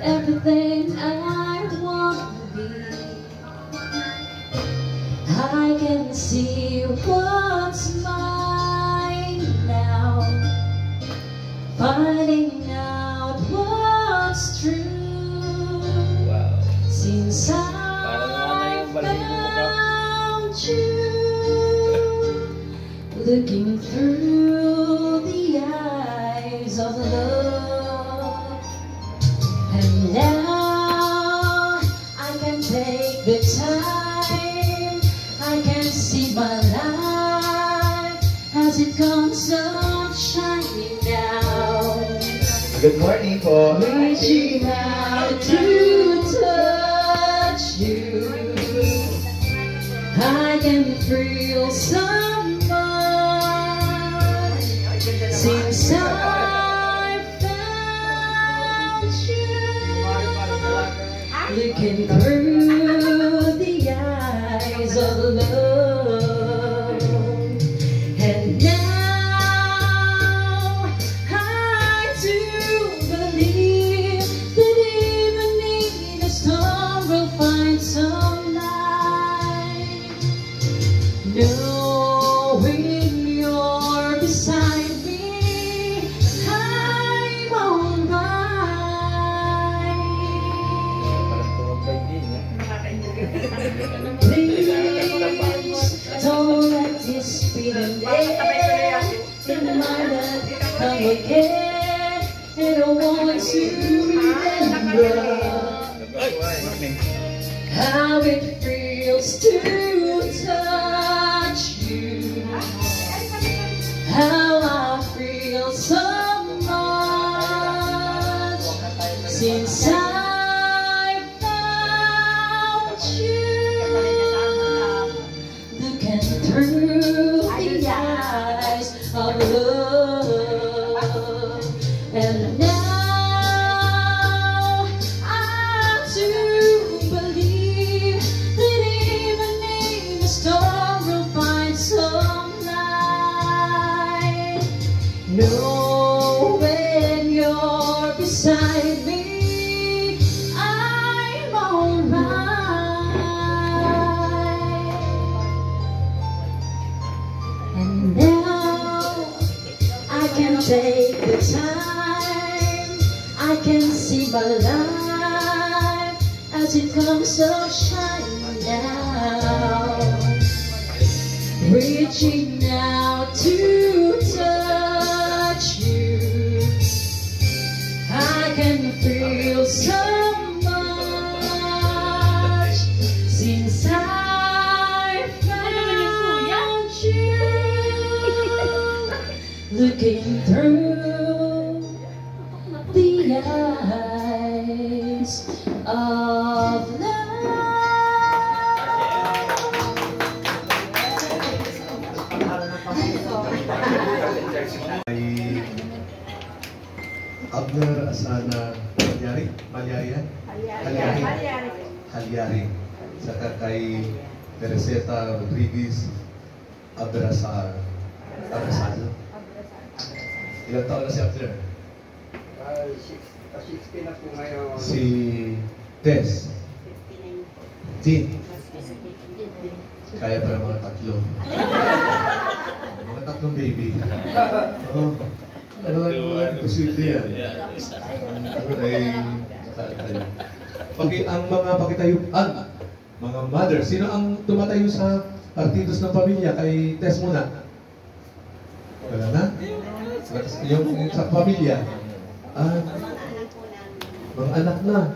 everything I want to be. I can see what's mine now, finding out what's true. Wow. Since I found you, looking through the eyes of love, and now I can take the time, I can see my life as it comes up shining now. Good morning po. Reaching out to touch you, I can feel so much since I found you, looking through the eyes of love, and now I do believe that even in a storm we'll find some light, knowing you're beside me, I'm alright. Please don't let this feeling end in my life come again, and I want to remember how it feels to touch you, how I feel so much since I found you, looking through the eyes of love, and now I do believe that even in the storm we'll find some light, knowing you're beside me, I'm alright. And now I can take the time, I can see my life as it comes up shining now, reaching out to touch you, I can feel so much since I found you, looking through the eyes of love. Ay Abner Asana Halyari, saka kay Tereseta Rodriguez Abrasado. Ilang taon na si Abner? 16 na po ngayon. Si Tess 15. Kaya pa ng mga tatlo. Mga tatlong baby. Oh, posible yan. Ang mga pakitayuan, mga mother, sino ang tumatayo sa partidos ng pamilya? Kay Tess muna. Wala na? Yung sa pamilya. Mga anak na.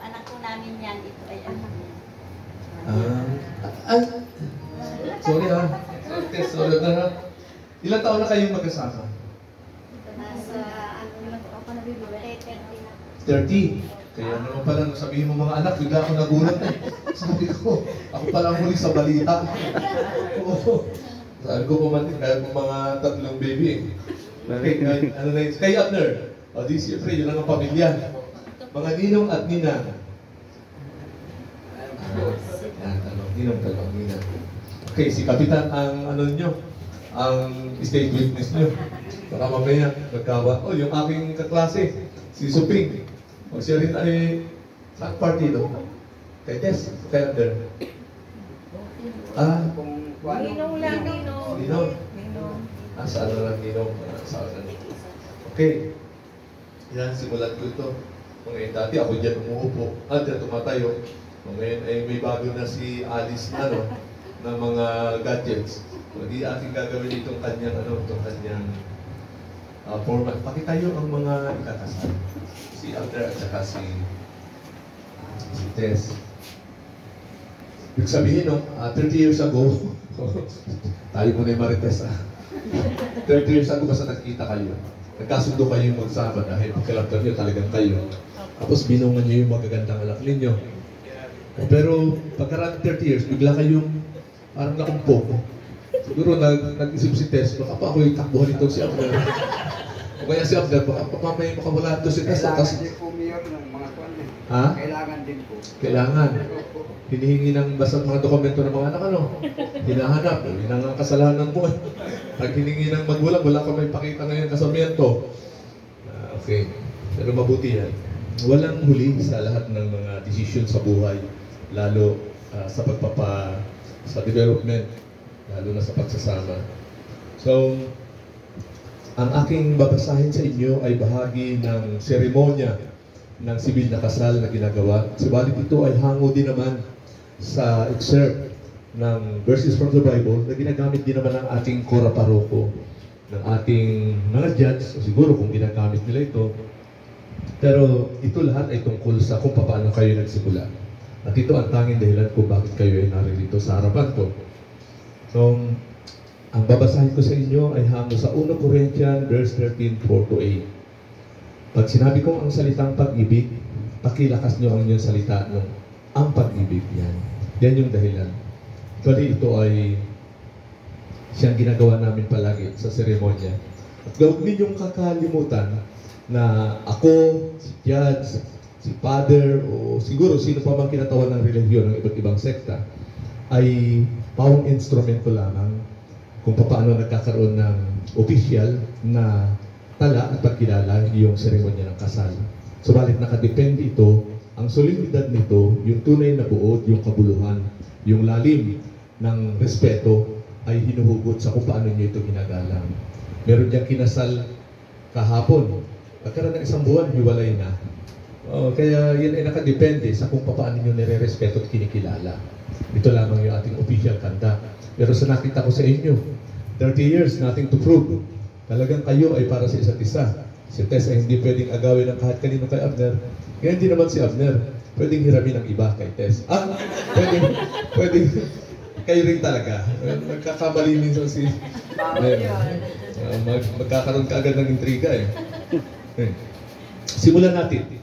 Anak po namin yan. Ito ay anak. Sorry ha. Tess, sorry na. Ilang taon na kayong magkasama? Nasa, ako na bibi, 30. Kaya naman pala, nung sabihin mo mga anak, bigla ako nagulat eh. Sabi ko, ako pala huli sa balita. Oo. Saan ko pumating, kaya mo mga tatlong baby eh. Ano na yun? Kay Abner. O di siyempre, yun lang ang pamilya. Mga ninong at ninang. Ninong, talong, ninang. Okay, si Kapitan ang ano nyo, ang state witness nyo. Baka mamaya, magkawa. Oh, yung aking kaklase, si Suping. O siya rin ay saan partido? Kay Tess, kay Abner. Ninong lang, ninong. Ninong? Saan na lang Ninong? Saan na lang? Okay. Yan, simulan ko ito. Ngayon, dati ako dyan umuupo. Dyan tumatayo. Ngayon ay may bago na si Alice na, no? Ng mga gadgets. Hindi ating gagawin itong kanyang, itong kanyang format. Pakitayo ang mga ikakasal. Si Abner at saka si Tess. Ibig sabihin, no, 30 years ago, tayo muna yung Marites, 30 years ago, basta nagkita kayo. Nagkasundo kayo yung magsama dahil pagkalaptan nyo talagang kayo. Tapos binungan nyo yung magagandang anak ninyo. Pero pagkaraan 30 years, bigla kayong parang nakumpok. Siguro nag-isip si Tess, baka pa ako yung takbuhan ito si Abner. O kaya si Abner, baka mamay makawala ito si Tess. Kailangan din po mayor ng mga kwan. Ha? Kailangan din po. Kailangan. Hinihingi ng basta mga dokumento ng mga anak, hinahanap. Yun ang kasalanan mo. Pag hiningi ng magulang, wala ka may pakita ngayon kasamiento. Okay. Pero mabuti yan. Walang huli sa lahat ng mga desisyon sa buhay. Lalo sa development. Lalo na sa pagsasama. So, ang aking babasahin sa inyo ay bahagi ng seremonya ng sibil na kasal na ginagawa. Subalit ito ay hango din naman sa excerpt ng verses from the Bible na ginagamit din naman ng ating kora paroko, ng ating mga judge, o siguro kung ginagamit nila ito. Pero ito lahat ay tungkol sa kung paano kayo nagsimula. At ito ang tanging dahilan kung bakit kayo ay naririto sa harapan ko. So, ang babasahin ko sa inyo ay hango sa 1 Corinthians verse 13, 4-8. Pag sinabi kong ang salitang pag-ibig, pakilakas nyo ang inyong salita ng ang pag-ibig yan. Yan yung dahilan. Actually, ito ay siyang ginagawa namin palagi sa seremonya. At gawag ninyong kakalimutan na ako, si Judge, si Father, o siguro sino pa mang kinatawan ng relihiyon ng iba't ibang sekta, ay pawang instrumento lamang kung paano nagkakaroon ng official na tala at pagkilala yung seremonya ng kasal. Subalit nakadepende ito, ang solemnidad nito, yung tunay na buod, yung kabuluhan, yung lalim ng respeto ay hinuhugot sa kung paano nyo ito ginagalang. Meron diyang kinasal kahapon. Pagkaroon ng isang buwan, hiwalay na. Kaya yun ay nakadepende sa kung paano nyo nire-respeto at kinikilala. Ito lamang yung ating official kanta. Pero sa nakita ko sa inyo, 30 years, nothing to prove. Talagang kayo ay para sa isa't isa. Si Tess ay hindi pwedeng agawin ng kahit kanino kay Abner. Kaya hindi naman si Abner pwedeng hiramin ng iba kay Tess. Pwedeng kayo rin talaga. Magkakamali minsan si... magkakaroon ka agad ng intriga eh. Simulan natin.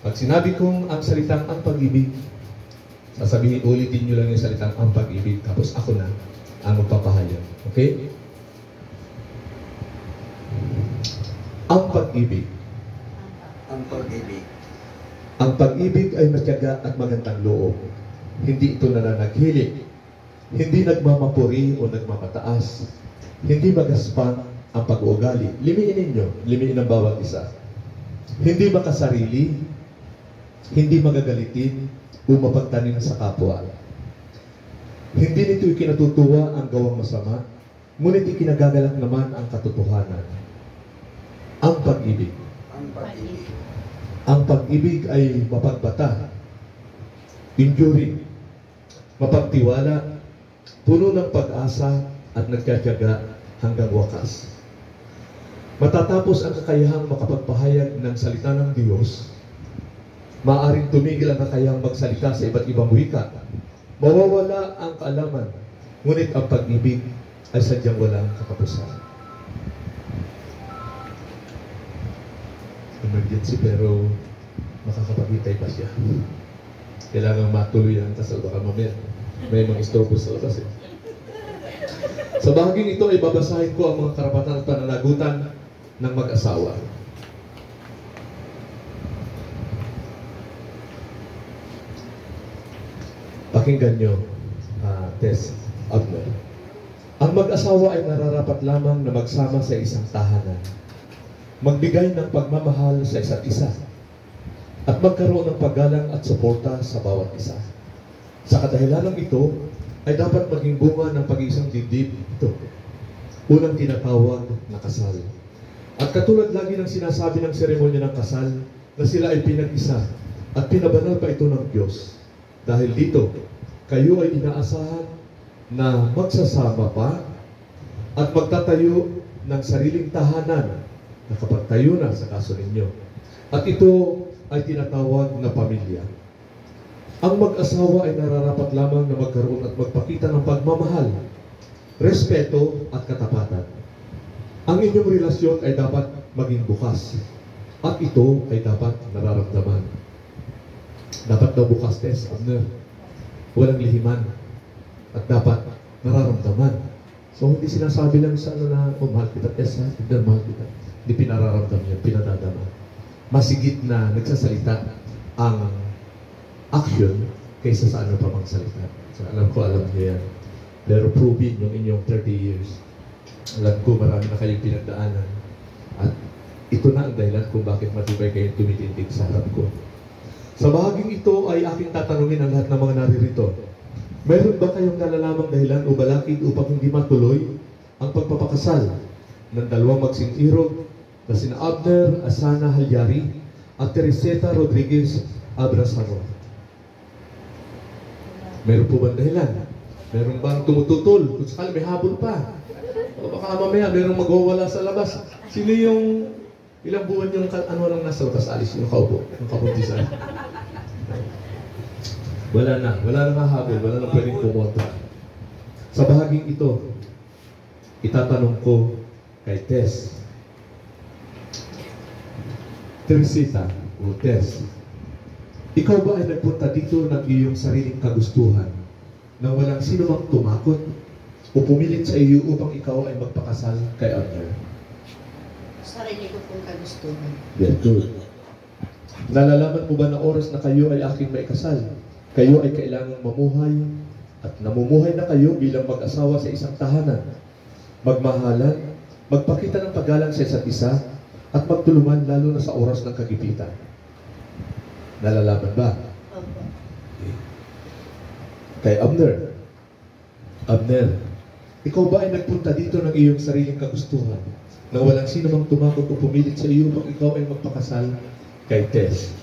Pag sinabi kong ang salitang ang pag-ibig, sasabihin, ulitin nyo lang yung salitang ang pag-ibig, tapos ako na ang magpapahayag. Okay? Ang pag-ibig. Ang pag-ibig. Ang pag-ibig ay matyaga at magandang loob. Hindi ito nananaghilig. Hindi nagmamapuri o nagmamataas. Hindi magaspang ang pag-uugali. Limiin ninyo. Limiin ang bawat isa. Hindi makasarili. Hindi magagalitin o mapagtanim sa kapwa. Hindi nito ikinatutuwa ang gawang masama, ngunit ikinagagalak naman ang katotohanan. Ang pag-ibig. Ang pag-ibig. Ang pag-ibig ay mapagbata, enduring, mapagtiwala, puno ng pag-asa at nagtyaga hanggang wakas. Matatapos ang kakayahang makapagpahayag ng salita ng Diyos, maaaring tumigil ang kakayahang magsalita sa iba't ibang wika. Mawawala ang kaalaman, ngunit ang pag-ibig ay sadyang walang katapusan. Emergency pero makakapagitay pa siya. Kailangan matuloy ang kasal, baka mamaya may mga istorbo sa labas eh. Sa bahaging ito ay babasahin ko ang mga karapatan at pananagutan ng mag-asawa. Pakinggan nyo, Tess, Abner. Ang mag-asawa ay nararapat lamang na magsama sa isang tahanan. Magbigay ng pagmamahal sa isa't isa. at magkaroon ng paggalang at suporta sa bawat isa. Sa kadahilanang ito, ay dapat maging bunga ng pag-iisang dibdib ito. Unang tinatawag na kasal. At katulad lagi ng sinasabi ng seremonya ng kasal, na sila ay pinag-isa at pinabanal pa ito ng Diyos. Dahil dito, kayo ay inaasahan na magsasama pa at magtatayo ng sariling tahanan na kapag tayo na sa kaso ninyo. At ito ay tinatawag na pamilya. Ang mag-asawa ay nararapat lamang na magkaroon at magpakita ng pagmamahal, respeto at katapatan. Ang inyong relasyon ay dapat maging bukas at ito ay dapat nararamdaman. Dapat daw bukas, Tess, Abner. Walang lihiman at dapat nararamdaman. So hindi sinasabi lang sa na, oh, mahal kita, Tess, ha? Abner, mahal kita. Hindi pinararamdam niya, pinadadama. Masigit na nagsasalita ang action kaysa sa ano pa mang salita. So, alam niyo yan. Pero proving yung inyong 30 years. Alam ko marami na kayong pinagdaanan. At ito na ang dahilan kung bakit matibay kayong tumitindig sa harap ko. Sa bahaging ito ay aking tatanungin ang lahat ng mga naririto. Meron ba kayong nalalamang dahilan o balakid upang hindi matuloy ang pagpapakasal ng dalawang magsing-irog na sina Abner Asana Halyari at Teresita Rodriguez Abrasano? Meron po ba dahilan? Meron bang tumututol? Kung sakali may habol pa. O baka mamaya merong magwawala sa labas. Sino yung ilang buwan yung ano lang nasa labas? Alis yung kaupo. Yung kabuntisan. Wala na nga habol. Wala na pwedeng pumunta. Sa bahaging ito, itatanong ko kay Tess. Teresita o Tess, ikaw ba ay nagpunta dito ng iyong sariling kagustuhan na walang sino mang tumakot o pumilit sa iyo upang ikaw ay magpakasal kay Abner? Sarili ko pong kagustuhan. Very good. Nalalaman mo ba na oras na kayo ay aking maikasal? Kayo ay kailangang mamuhay at namumuhay na kayo bilang mag-asawa sa isang tahanan. Magmahalan, magpakita ng paggalang sa isa't isa at magtulungan lalo na sa oras ng kagipitan. Nalalaman ba? Opo. Kay Abner, ikaw ba ay nagpunta dito ng iyong sariling kagustuhan na walang sino mang tumakot o pumilit sa iyo upang ikaw ay magpakasal kay Tess?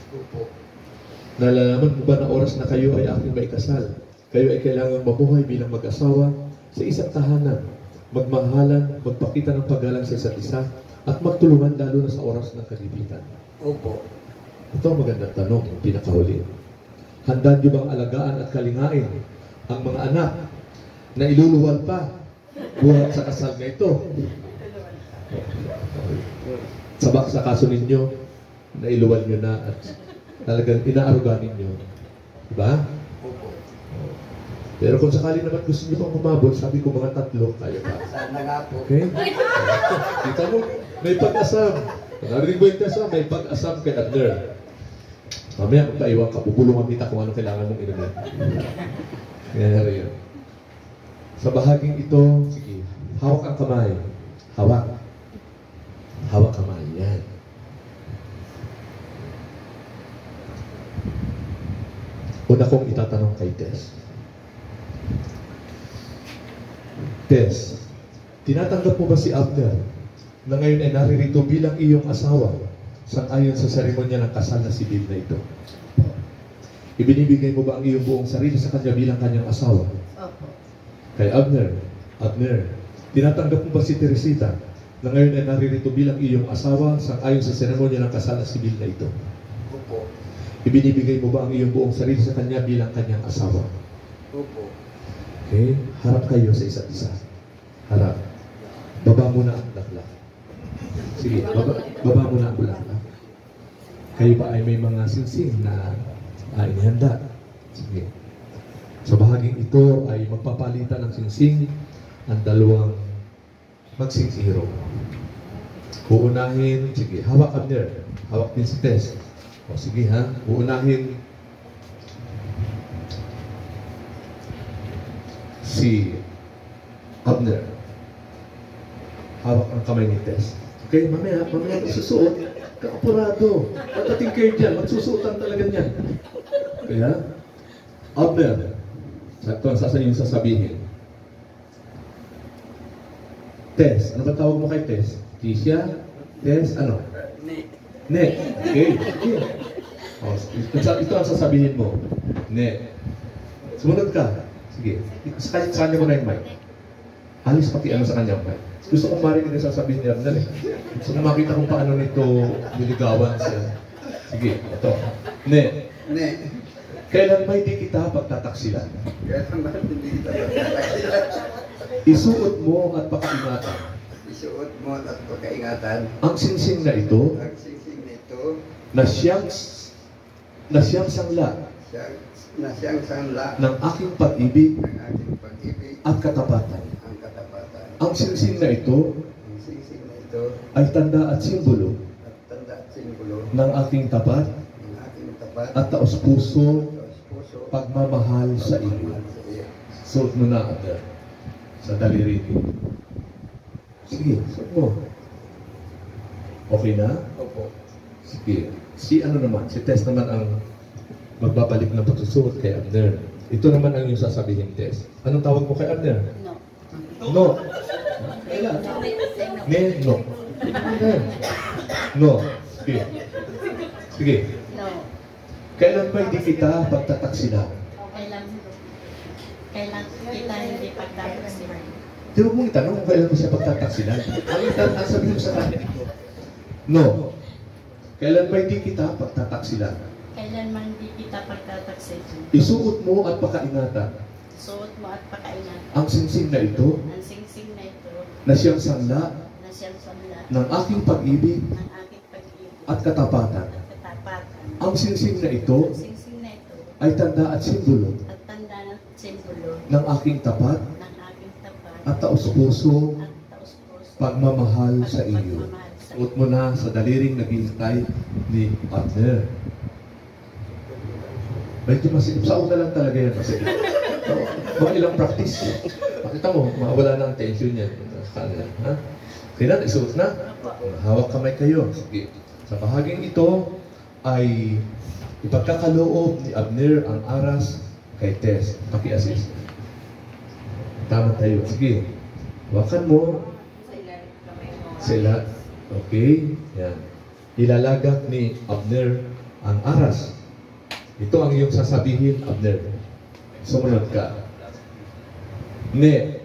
Nalalaman mo ba na oras na kayo ay aking maikasal? Kayo ay kailangang mabuhay bilang mag-asawa sa isang tahanan, magmahalan, magpakita ng paggalang sa isa't isa, at magtulungan lalo na sa oras ng kagipitan. Opo. Ito ang magandang tanong, yung pinakahuli. Handa niyo bang alagaan at kalingain ang mga anak na iluluwal pa buhat sa kasal na ito? Sa kaso ninyo, na iluwal nyo na at talagang inaarugan ninyo. Diba? Opo. Pero kung sakali naman gusto niyo pang umabot, sabi ko mga 3, kaya pa. Sana nga po. Okay? Kita mo, may pag-asam. Narinig mo yung tesa, may pag-asam kay Abner. Mamaya, magpaiwan ka, bubulungan kita kung ano kailangan mong inumin. Nangyayari yun. Sa bahaging ito, sige, hawak ang kamay. Hawak. Hawak kamay. Yan. Una kong itatanong kay Tess. Tess, tinatanggap mo ba si Abner na ngayon ay naririto bilang iyong asawa sang-ayon sa seremonya ng kasal na sibil na ito? Ibinibigay mo ba ang iyong buong sarili sa kanya bilang kanyang asawa? Opo. Kay Abner, tinatanggap mo ba si Teresita na ngayon ay naririto bilang iyong asawa sang-ayon sa seremonya ng kasal na sibil na ito? Opo. Ibinibigay mo ba ang iyong buong sarili sa kanya bilang kanyang asawa? Opo. Okay? Harap kayo sa isa't isa. Harap. Baba mo na ang bulaklak. Sige, baba mo na ang bulaklak. Kayo ba ay may mga singsing na inihanda? Sige. Sa bahaging ito ay magpapalitan ng singsing ang dalawang magsing-iro. Uunahin, sige, hawak Abner. Hawak din si Tess. O sige ha, uunahin si Abner. Hawak ang kamay ni Tess. Okay, mamaya susuot. Kapurado. Pagdating kayo dyan, magsusuotan talaga niyan. Kaya, Abner, ito ang sasabihin. Tess, ano ba tawag mo kay Tess? Tisha? Tess, ano? Ne. Okay. Oh, ito ang sasabihin mo. Ne. Sumunod ka. Sige. Sa kanya mo na yung mic. Alis pati ano sa kanya mic. Gusto kong marinig na sasabihin niya. Dali. Gusto kong makita kung paano nito niligawan siya. Sige. Ito. Ne. Kailan ba hindi kita pagtataksilan? Isuot mo at pakaingatan. Isuot mo at pagkaingatan. Ang singsing na ito Ang singsing nito na siyang sangla na siyang sanla ng aking pag-ibig ng aking pag-ibig at katapatan. ang katapatan. Ang singsing na ito Ang singsing na ito ay tanda at simbolo at tanda at simbolo ng aking tapat ng aking tapat at taos-puso puso pagmamahal sa iyo. sa iyo. Suot mo na, Abner, sa daliri niyo. Sige, suot mo. Okay na? Opo. Sige. Si ano naman, si Tess naman ang magbabalik ng pagsusuot kay Abner. Ito naman ang yung sasabihin, Tess. Anong tawag mo kay Abner? No. No. Kailan? Ne, no. No. Sige. Sige. No. Kailan ba hindi kita pagtataksilan? Kailan kita hindi pagtataksilan? Di ba mong itanong kung kailan mo siya pagtataksilan? Ang sabihin mo sa kanya ito. No. Kailan ba hindi kita pagtataksilan? Kailan man hindi kita pagtataksilan? Isuot mo at pakaingatan Suot mo at pakaingat. ang singsing na ito Ang singsing na ito na siyang sangla na siyang sanla ng aking pag-ibig ng aking pag-ibig at katapatan. at katapatan. Ang singsing na ito Ang singsing na ito ay tanda at simbolo at tanda ng simbolo ng aking tapat ng aking tapat at taos-puso at taos-puso pagmamahal at sa iyo. pagmamahal sa Suot mo na sa daliring naghihintay ni Abner. Medyo masikip. Sa una lang talaga yan masikip. Mga ilang practice. Pakita mo, mawala na ang tension yan. Ha? Kaya na, isuot na. Hawak kamay kayo. Sige. Sa bahaging ito ay ipagkakaloob ni Abner ang aras kay Tess. Paki-assist. Tama tayo. Sige. Hawakan mo. Sila. Okay. Yan. Ilalagak ni Abner ang aras. Ito ang iyong sasabihin, Abner. Sumunod ka. Ne.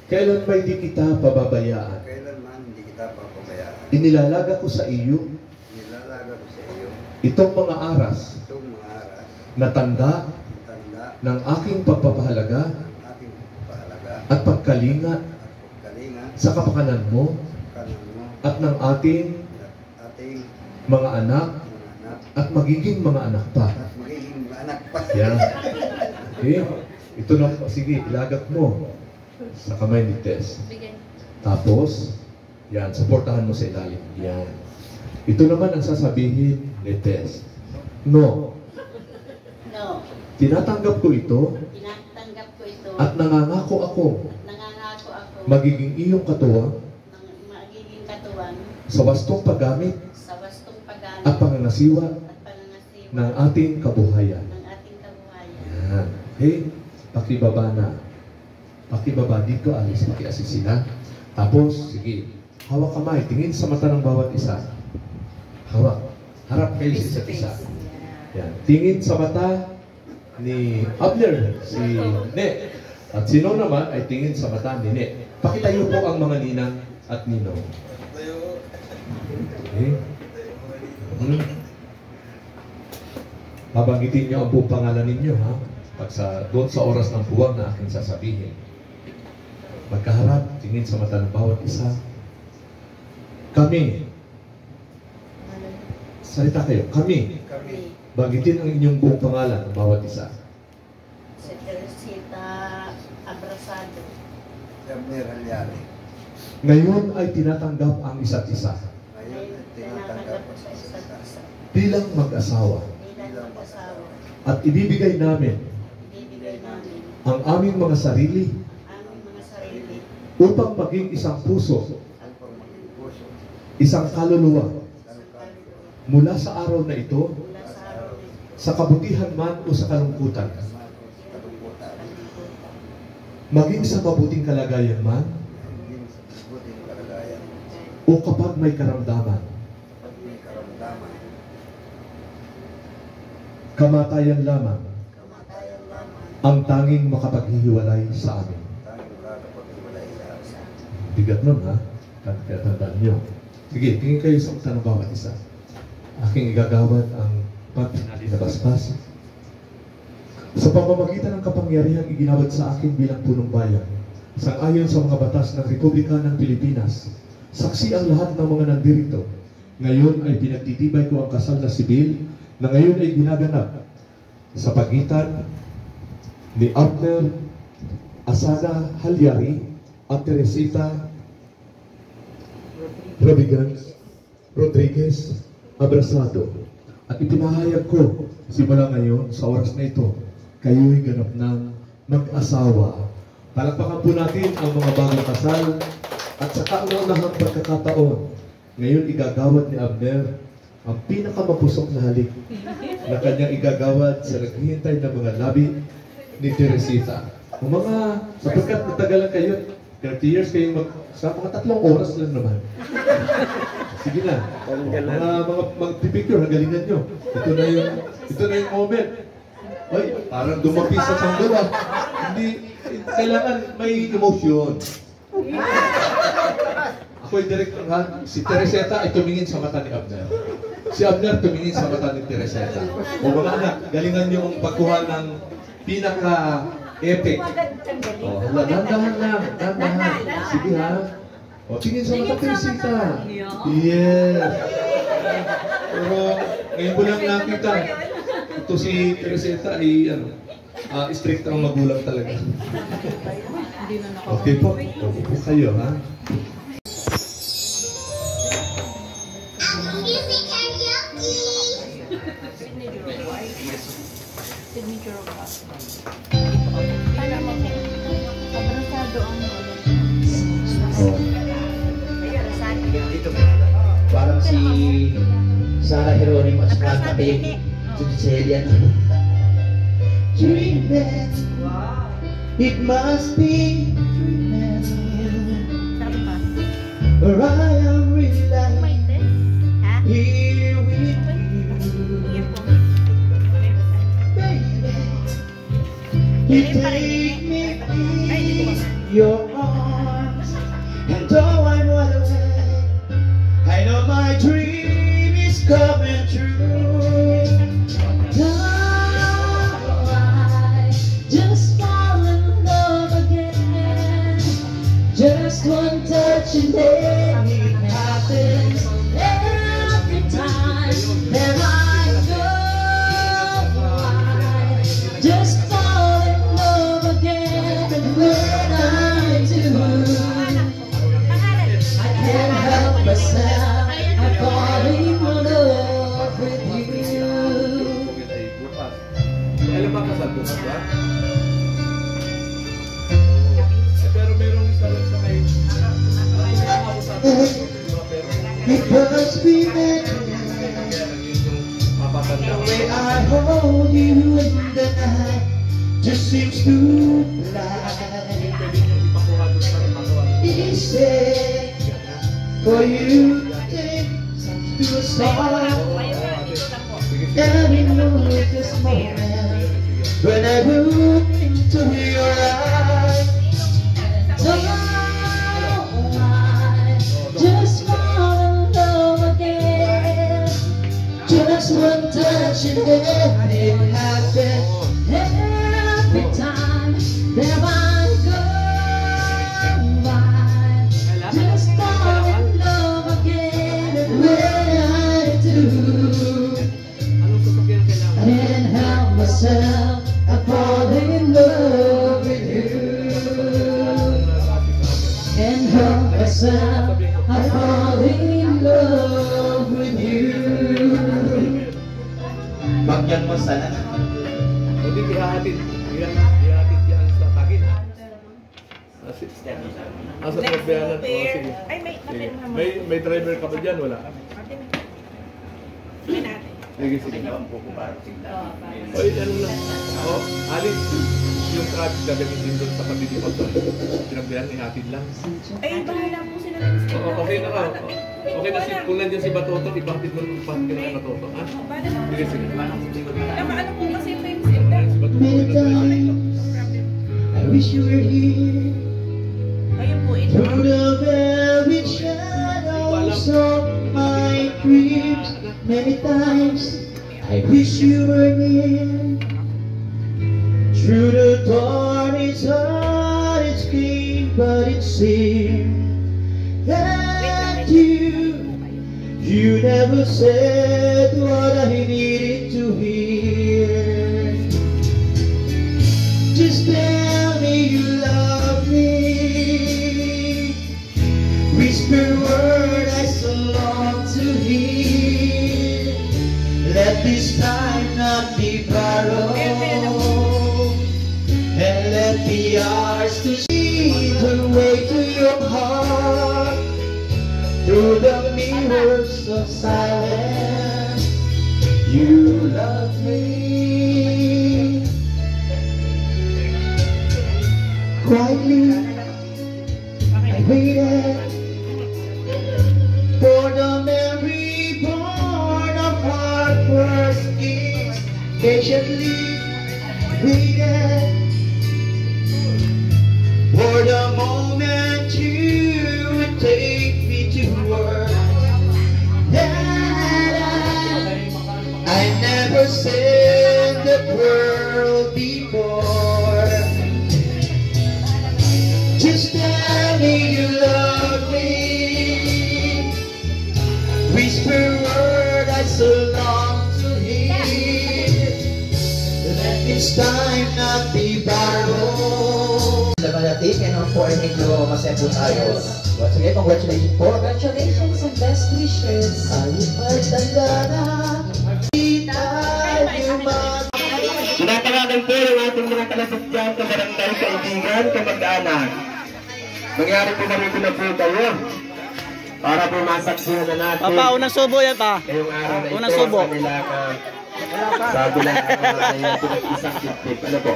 Kailan ba hindi kita pababayaan? Kailanman hindi kita papabayaan. Inilalaga ko sa iyo Nilalaga ko sa iyo itong mga aras itong mga aras na tanda tanda ng aking pagpapahalaga ng ating pahalaga at pagkalinga at pagkalinga sa kapakanan mo kanan mo at ng ating at ating mga anak mga anak at magiging mga anak pa. at magiging mga anak pa. Yan. Okay? Ito na, sige, ilagak mo sa kamay ni Tess. Bigyan. Tapos, yan, supportahan mo sa ilalim. Yan. Ito naman ang sasabihin ni Tess. No. No. Tinatanggap ko ito Tinatanggap ko ito at nangangako ako at nangangako ako magiging iyong katuwang ng magiging katuwang sa wastong paggamit sa wastong paggamit at pangangasiwa at panangasiwa ng ating kabuhayan. ng ating kabuhayan. Yan. Okay? Pakibaba na. Pakibaba dito, alis. Pakiassist sila. Tapos, sige. Hawak kamay. Tingin sa mata ng bawat isa. Hawak. Harap kayo sa isa't isa. Yan. Tingin sa mata ni Abner, si Ne. At sino naman ay tingin sa mata ni Ne. Pakitayo po ang mga ninang at ninong. Okay? Babanggitin niyo ang buong pangalan ninyo, ha? Pag doon sa oras ng buwag na aking sasabihin. Magkaharap, tingin sa mata ng bawat isa. Kami. Salita kayo. Kami. Kami, Banggitin ang inyong buong pangalan ng bawat isa. Si Teresita Abrasado. Abner Halyari. Ngayon ay tinatanggap ang isa't isa Ngayon, Ngayon, tinatanggap tinatanggap ko ko sa isa't isa. bilang mag-asawa Bilang mag-asawa, at ibibigay namin ibibigay namin ang aming mga sarili aming mga sarili upang maging isang puso, ang pagmaging puso, isang kaluluwa, ang mula sa araw na ito, sa kabutihan man o sa kalungkutan, Kalungkutan. maging sa mabuting kalagayan man, Hindi sa buting kalagayan. o kapag may karamdaman, Pag may karamdaman. kamatayan lamang Kamatayan lamang. ang tanging makapaghihiwalay sa amin. Tanging nakakapag-iwalay sa amin. Bigat nun, ha? Kaya tandaan nyo. Sige, tingin kayo sa utan ng bawat isa. Aking igagawad ang pagpinali na basbas. Sa pamamagitan ng kapangyarihang iginawad sa akin bilang punong bayan, sang-ayon sa mga batas ng Republika ng Pilipinas, saksi ang lahat ng mga nandirito. Ngayon ay pinagtitibay ko ang kasal na sibil na ngayon ay ginaganap sa pagitan ni Abner Asada Halyari at Teresita Rodriguez Abrasado. At ipinahayag ko, simula ngayon, sa oras na ito, kayo'y ganap ng mag-asawa. Palakpakan po natin ang mga bagong kasal at sa kauna-unahang pagkakataon, ngayon igagawad ni Abner ang pinakamapusok na halik na kanyang igagawad sa naghihintay ng mga labi ni Teresita. Kung sapagkat natagalan kayo, 30 years kayo sa mga 3 oras lang naman. Sige na. Magpipicture, hagalingan nyo. Ito na yung moment. Ay, parang dumapi sa sanggol. Hindi, kailangan may emotion. Ako'y director ha. Si Teresita ay tumingin sa mata ni Abner. Si Abner tumingin sa mata ni Teresita. O mga anak, galingan nyo ang pagkuha ng pinaka-epic. O, dahan-dahan lang. Dahan-dahan. Sige ha. O, tingin sa mata Teresita. Yes. Pero, ngayon ko lang nakita. Ito si Teresita ay, strict ang magulang talaga. Okay po. Okay po kayo, ha? Signature of husband. Para mo abrasado ang Parang si Sarah Geronimo at saka kay Celia. Dreaming, it must be dreaming, where I am really here with you, baby. You take me in your arms, and though I'm wide awake, I know my dream is coming true. Just fall in love again. Just one touch and then it happens. Every time that I go, I just fall in love again. And when I do, I can't help myself. I fall in love with you. Alam ba kasal ko ba? Pero merong isa lang sa kayo. It must be meant. The way I hold you in the night just seems to fly. Easy for you to take to a song. And you know this moment when I look into your eyes. Just fall in love again. Just one touch and then it happens. Every time that I go by, just fall in love again. And when I do, I can't help myself. I fall in love with you. Can't help myself. I fall in love with you. Bagyan mo sana. Hindi ihahatid yan sa takin. Asa pagbayanan? Ay, may May driver ka ba dyan? Wala. Sige, sige. Oy, ano lang. Oh, Alice, yung traffic gagamitin doon sa pagdidipag doon. Pinagbihan, ihatid lang. Ay, bahala po sila. Oo, okay na ka. Okay na, kung nandiyan si Batoto, ibatid mo ng pagkin na Batoto. Ha? Sige, sige. Ano po kasi ito yung sila. Si Batoto, Many times I wish you were here. Ayun po, ito. Through the velvet shadows of my dreams, many times I wish you were near. Through the dawn it's hard, it's clean, but it seems that you never said what I needed to hear. Just tell me you love me. Whisper word I so long to hear. Let this time not be borrowed, and let be ours to see the way to your heart. Through the mirrors of silence, you love me. Quietly I waited for the memory born of our first kiss. Patiently waited for the moment you would take me to work. That I never said the world before. Just tell me you love me. Whisper word I so long to hear. Let this time not be borrowed. Laban natin, kaya naman po ay medyo masaya po tayo. Once again, congratulations po. Congratulations and best wishes. Ay pagtanda na, di tayo mag... Tinatawagan po yung ating mga kalapit dyan, kabarangay, kaibigan, kamag-anak. Mangyari po na rin na po tayo para po masaksihan na natin. Papa, unang subo yan pa. Ngayong araw na ito, unang subo. kanila sa bilang araw na yan, pinag-isang tip-tip. Ano po?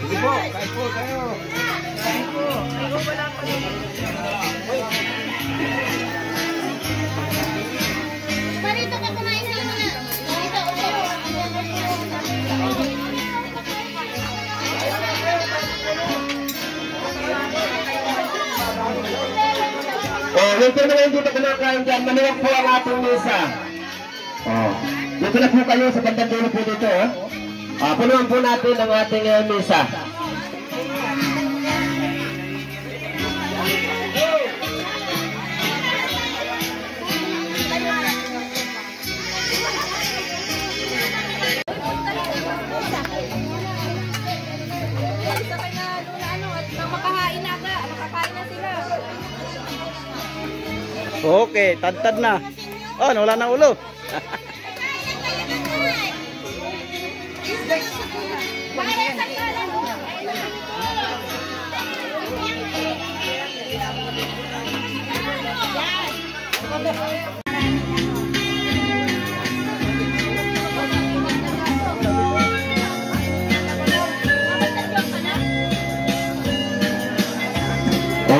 Sige po, kahit po tayo. Ayun po. Ayun, wala pa rin. Marito ka kumain sa mga. Marito, Dito na hindi pa kumakain dyan, manuwag po ang ating mesa. Dito na po kayo sa bandang dulo po dito. Punuan po natin ang ating mesa. Makakain na ka. Makakain na sila. Okay, tad-tad na. Oh, wala na ulo.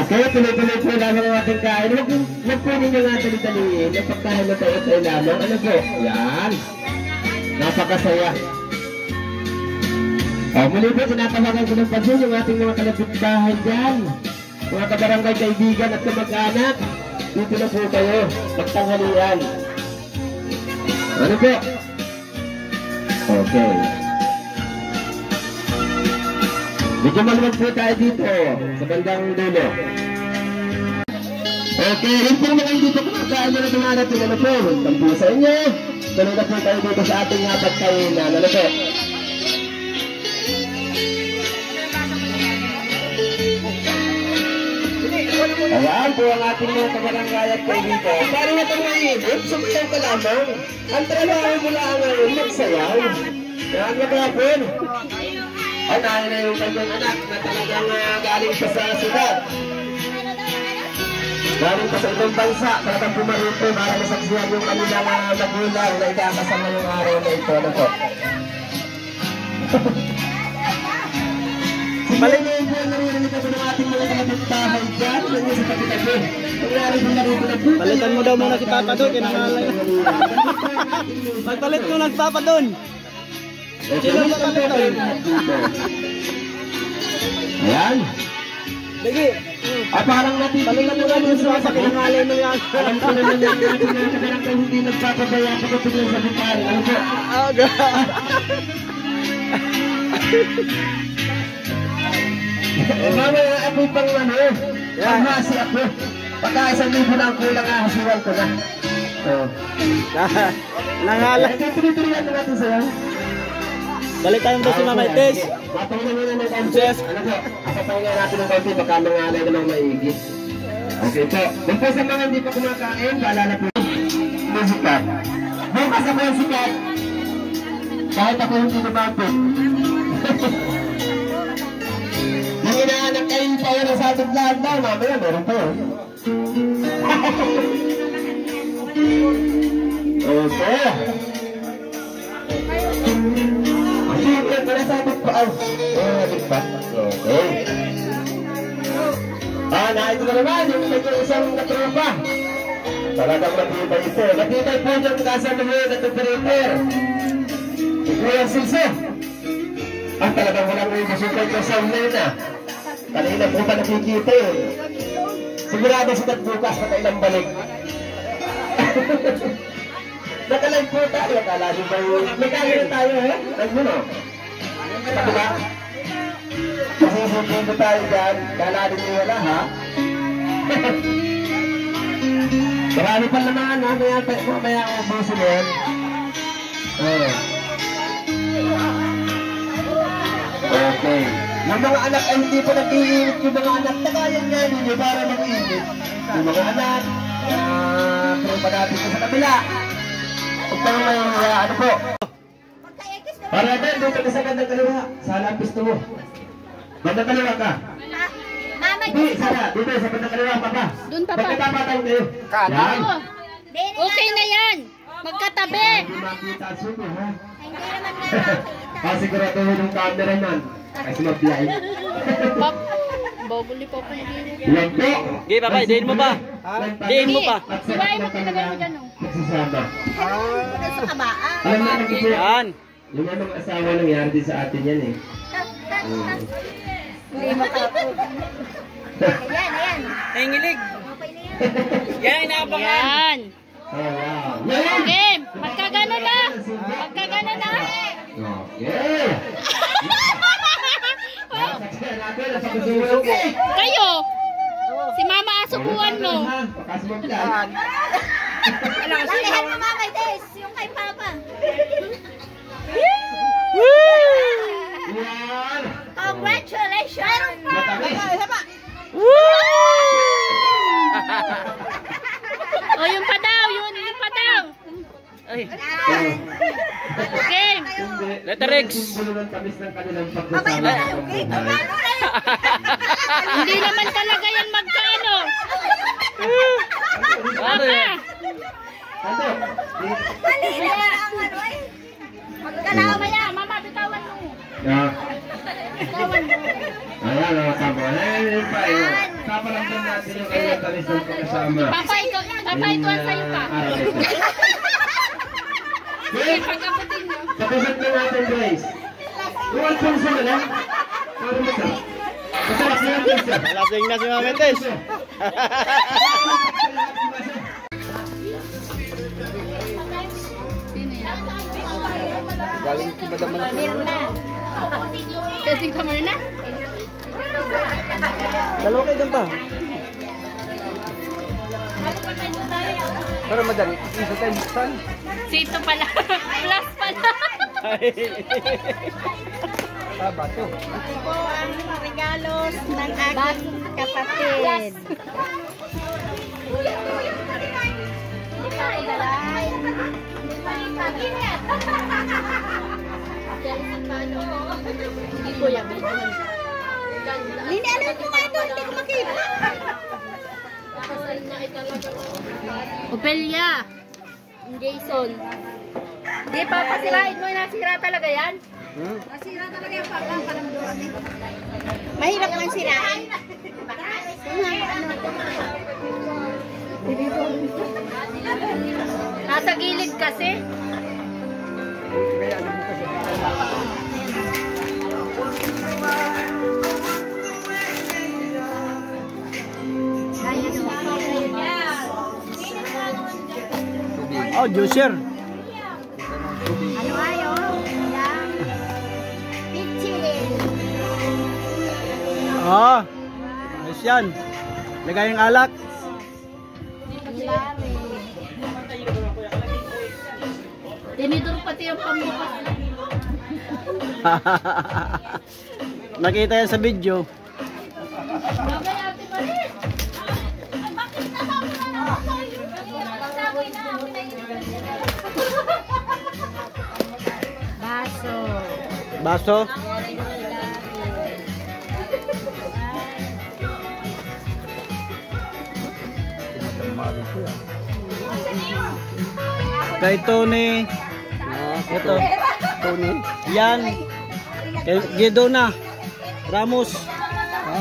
Okay, tuloy-tuloy po lamang ang ating kain. Huwag po ninyo nga dali-daliin. Napagkahan na tayo tayo lamang. Ano po? Yan. Napakasaya. Muli po, sinatawagan ko ng pansin yung ating mga kalapit-bahay dyan. Mga kabarangay, kaibigan at kamag-anak. Dito na po kayo. Magtanghalian. Ano po? Okay. Medyo maluwag po tayo dito sa bandang dulo. Okay, rin po mga hindi po kumakain na dumarating. Ano po? Welcome po sa inyo. Tuloy na po tayo dito sa ating hapat kainan. Ano po? Ayan po ang ating mga kabarangay at kaibigan. Paano na ito mainit? Sumayaw ka lamang. Ang trabaho mo lang ngayon, magsayaw. Yan na po po. Ay, na yung kanyang anak na talagang galing siya sa siyudad. Galing pa sa ibang bansa, talagang pumarito para masaksihan yung kanilang magulang na ikakasal na yung araw na ito. Ano po? Balik na yung buwan, naririnig ako ng ating mga kapitbahay dyan. Yan yung sa kapitabi. Nangyari yung narito na po. Palitan mo daw muna si Papa doon, kinangalay. Magpalit mo ng Papa doon. Sino ba palit doon? Ayan. Sige. Parang natitilan mo naman sa kinangalay mo yan. Alam ko naman yan, natin kung hindi nagpapabaya ako kung tignan sa bintari. Ano po? Aga. Mamaya ako pang ano, panghasi ako. Pagka 1,000 na ang kulang, ahasiwan ko na. Nangalay. Tuloy-tuloyan na natin sa'yo. Balikan mo si Mama Ites. Matawin na muna ng konti. Ano po? Kapapahingay natin ng konti, baka mangalay namang maigi. Okay po. Kung po sa mga hindi pa kumakain, paalala po yung sikat. Bukas ako yung sikat. Kahit ako hindi lumapit. Yung inaanak kayo pa yun sa ating lahat daw, mamaya meron pa yun. Okay. Siyempre, para sa ating paaw. Okay. Ito na naman, yung may isang natropa. Talagang matibay ito. Matibay po dyan kasama mo yung operator. Ito yung silso. Talagang walang may masukay ko sa ulit na. Kanina po pa nakikita yun. Sigurado sikat bukas na kailang balik. Nakalive po tayo. Kala nyo ba yun? Nagkaya na tayo, eh? Nagmuno. Diba? Kasi susunod tayo dyan. Kala nyo wala, ha? Marami pa naman, ha? Mamaya ako busin yan. Okay. Yung mga anak ay hindi pa nag-iinit. Yung mga anak, tagayan nga ninyo para mag-iinit. Yung mga anak, pero pa natin sa kabila. Huwag pa yung ano po. Para din, dito ka sa gandang kaliwa. Sa lapis to mo. Gandang kaliwa ka. Hindi, sana. Dito sa gandang kaliwa, papa. Doon, papa. Magkatapatay kayo. Yan. Okay na yan. Magkatabi. Hindi makita ang sumo, ha? Sigurado yung cameraman. Kasi mag-blind. Pop. Boguli po po hindi. Yan po. Sige, papa, diin mo pa. Diin mo pa. Siwain mo pinagay mo dyan, oh. Nagsasama. Sa kabaan. Alam na kasi Yan. yung mga asawa nangyari din sa atin yan, eh. Hindi makapo. Ayan, ayan. Nangilig. Okay na yan. Yan, inaabangan. Yan. Oh, wow. Okay. Magkagano na. Magkagano na. Okay. Kayo. Si Mama asubuan mo. Lalihan mo Mama Ites, yung kay Papa. Congratulations! O, yung pa daw. Yung pa daw. Ay. Okay. Letter X. Okay na, okay. Hindi naman talaga yan magkano. Papa. Dali na ang ano eh. Magkalaw Maya, Mama, bitawan mo. Bitawan mo. Ayan, tama. Ayan, pa yun. Kaparamdam natin yung kanyang talis ng pagkasama. Papa, ito ang sa'yo pa. Sige, pagkaputin nyo. Tapos na natin, guys. Yung Alfonso na lang. Para mo sa. Masarap na yung Alfonso. Lasing na si Mama Ites. Galing si Madam Mirna. Kasi ka muna. Dalawa kayo doon pa. Pero madali. Isa tayo buksan. Sito pala. Plus pala. Taba to. Ito po ang regalos ng aking kapatid. Hindi ko yan. Lini, ano po nga ito? Hindi ko makita. Opelia. Jason. Di pa pasilain mo, nasira talaga yan. Nasira talaga yung palamduan. Mahirap man sirain. Nasa gilid kasi. Oh, juicer. Ano ayo? Yan. Pitchin. Oh. Ayos yan. Lagay yung alak. Tinidor pati yung pambukas. Nakita yan sa video. Baso. Baso. Kay Tony. Ito. Tony. Yan. Kay Gedona Ramos.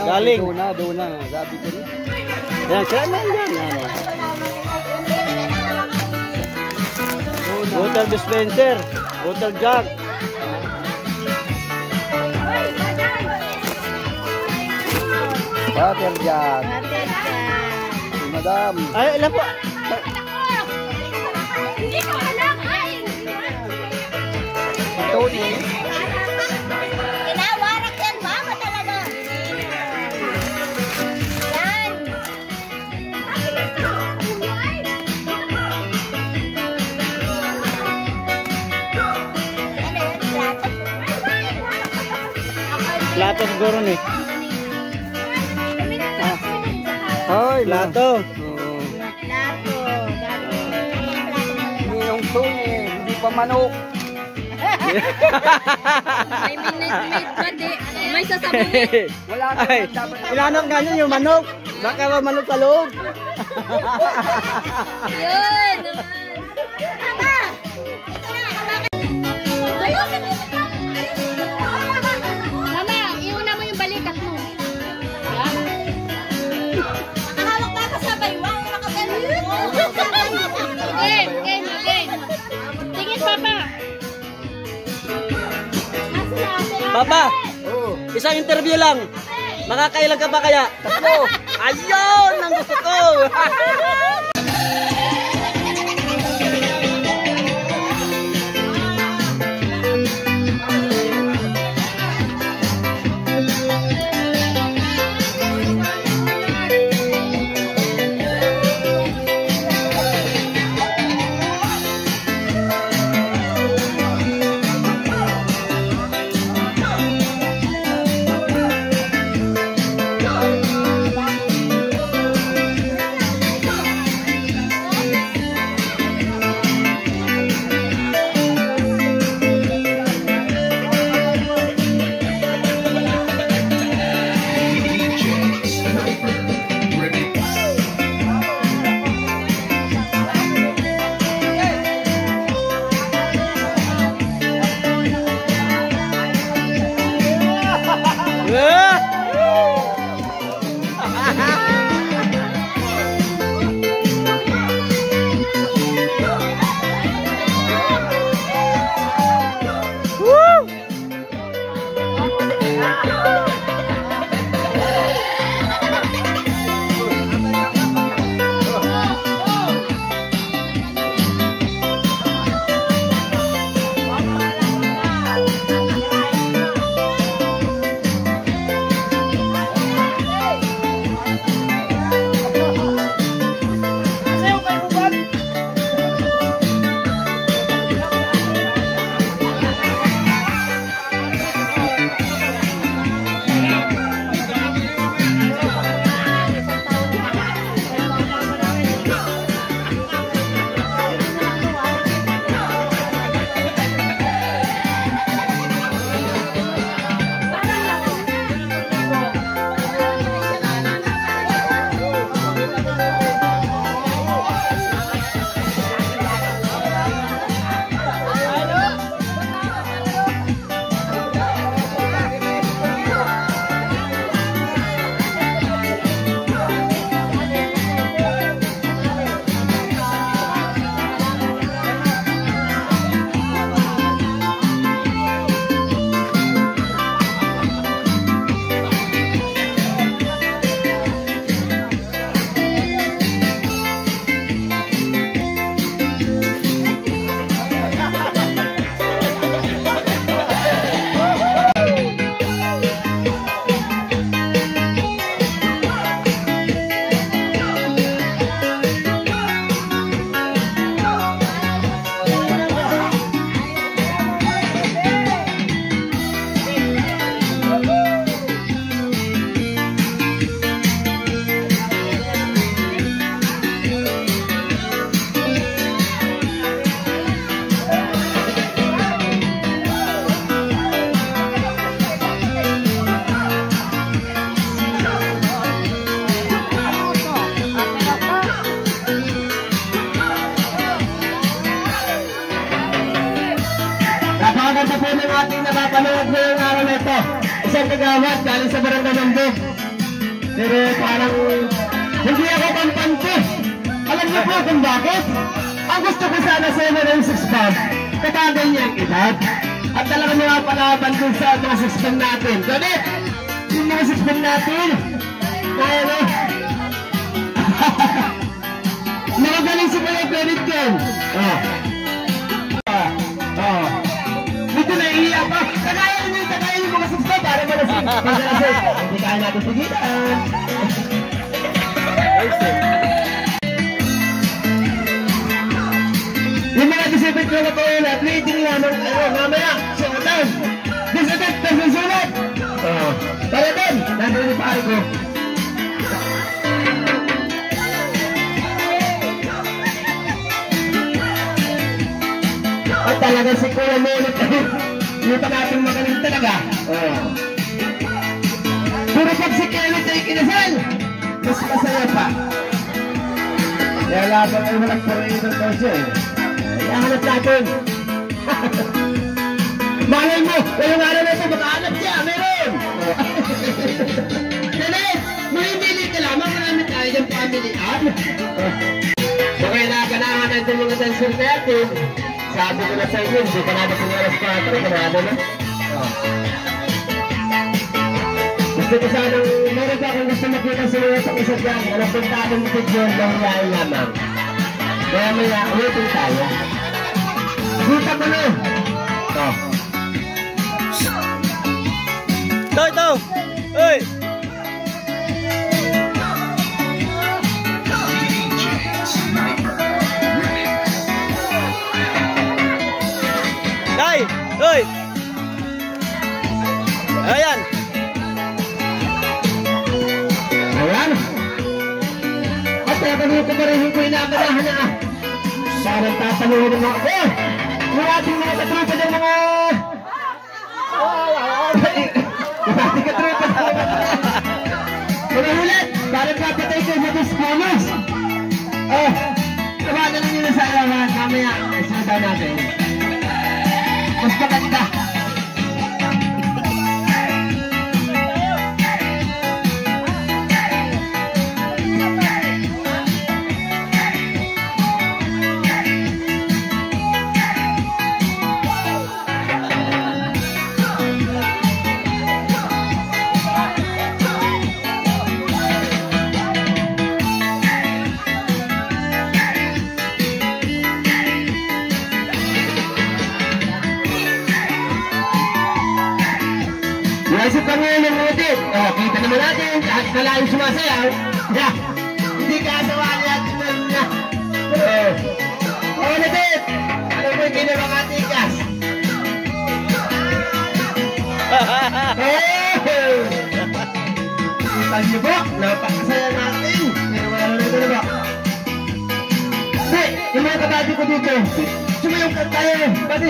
Galing. Dona. Sabi ko rin. Yan, kaya na yan. Water dispenser. Water jug. Water jug. Madam. Ay, alam po. Hindi ka alam. Tony. Inawarak yan, mama talaga. Yan. Plato siguro ni. Hoy, plato. Yung Tony, hindi pa manok. May minute pa di. May sasabihin. Wala ka dapat. Ilanok nga yun yung manok. Baka ba manok sa loob? Yun naman. Tama. Mama, iuna mo yung balikat mo. Nakahawak na ka sa baywang. Game. Tingin, Papa. Papa, isang interview lang. Makakailan ka ba kaya? Tatlo. Ayun ang gusto ko. isa po ng ating napapanood ngayong araw na ito. Isang kagawad galing sa Barangay Mambog. Pero parang hindi ako pampante. Alam niyo po kung bakit? Ang gusto ko sana sa NRM6 Band, katagal niya ang edad. At talaga mga palaban dun sa mga system natin. Ganit! Yung mga system natin, kaya no? Nakagaling si Kuya Credit Ken. Dito naiiya pa. Tagayan yung mga system para malasing. Hindi kaya natin sigitan. Yung mga disipit ko na po yun at leading lamang mamaya suotan. Disipit na susunod. Para din, nandun yung pari ko. At talaga si Kuya Munit hindi pa natin magaling talaga. Pero pag si Kenneth ay kinasal, mas masaya pa. Kaya labang ay walang paraitan daw siya eh. Hanap natin. Malay mo, ngayong araw na ito, makahanap siya, meron! Kenneth, mamimili ka lamang, marami tayo dyan pamilian. So kaya nakaganahan natin mga dancer natin. Sabi ko na sa inyo, hindi ka natin kung alas 4, ganado na. Gusto ko sanang, meron ka kung gusto makita sa mga pag-isap yan, walang puntahan ng video ng lahat lamang. Kaya maya, ulitin tayo. Guta ko na! Ito! Uy! Day! Uy! Ayan! Ayan! At nakanito pa rin ko inagadahan na parang tatanungin ng mga yung ating mga katrupa ng mga yung ating katrupa ng mga ulit parang kapatay ko sa disponus tawagan lang nyo sa alaman mamaya sundan natin mas maganda. Si Pangulong Udit, kita naman natin, kahit malayong sumasayaw, hindi ka asawali at na. Udit, ano mo yung ginawang atikas? Kita niyo po, napakasaya natin. Pero wala na ito na ba? Hey, yung mga kabati ko dito, sumayong ka tayo, pati.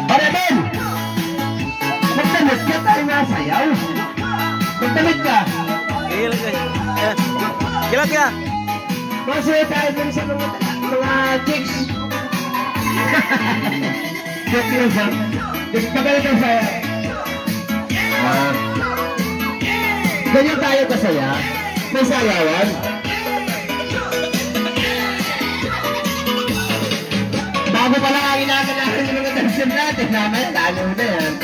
Paraben! Magdamit ka tayo nasayaw. Magdamit ka. Gilat ka. Masaya tayo dun sa mga chicks. Joke yun sa. Kagalit ang saya. Ganyan tayo kasaya. May sayawan. Bago pala ang inaganahan ng mga dancer natin. Namaya, talo na yan.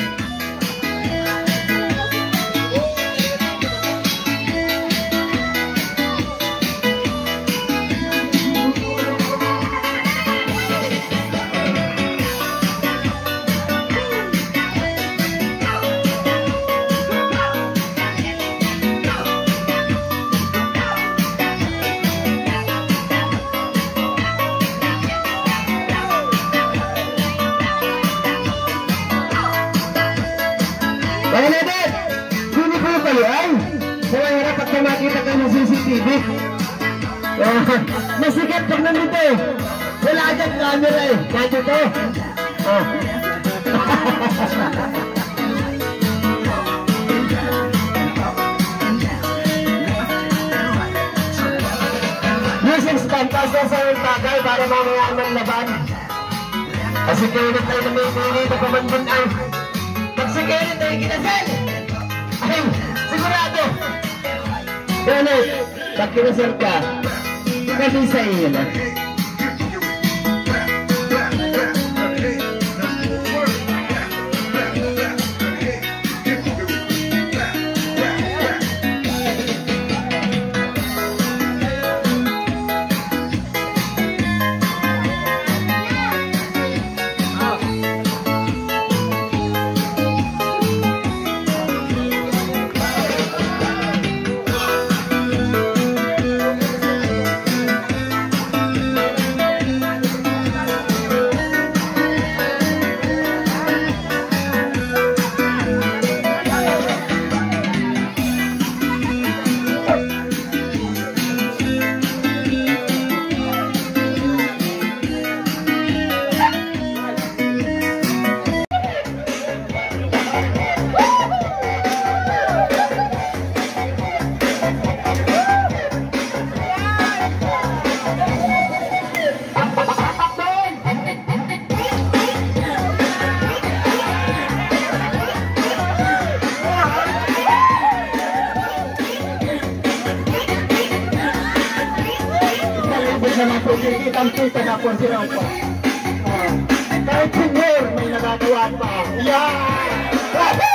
Mga natin, sino po kayo ay? Sa mahirap at makita kayo ng CCTV. Masikat pag nandito eh. Wala dyan camera eh. Kahit ito. Using stand, tapos sa bagay para mamaya ng laban. Pasikarin tayo na may pinito pa man dun ay pagsikarin tayo kinasal. Ay, sigurado. Ganit, pag kinasal ka, kasi sa iyo na. Ang kita na po sila po. Kahit sinyor, may nagagawa pa. Yeah!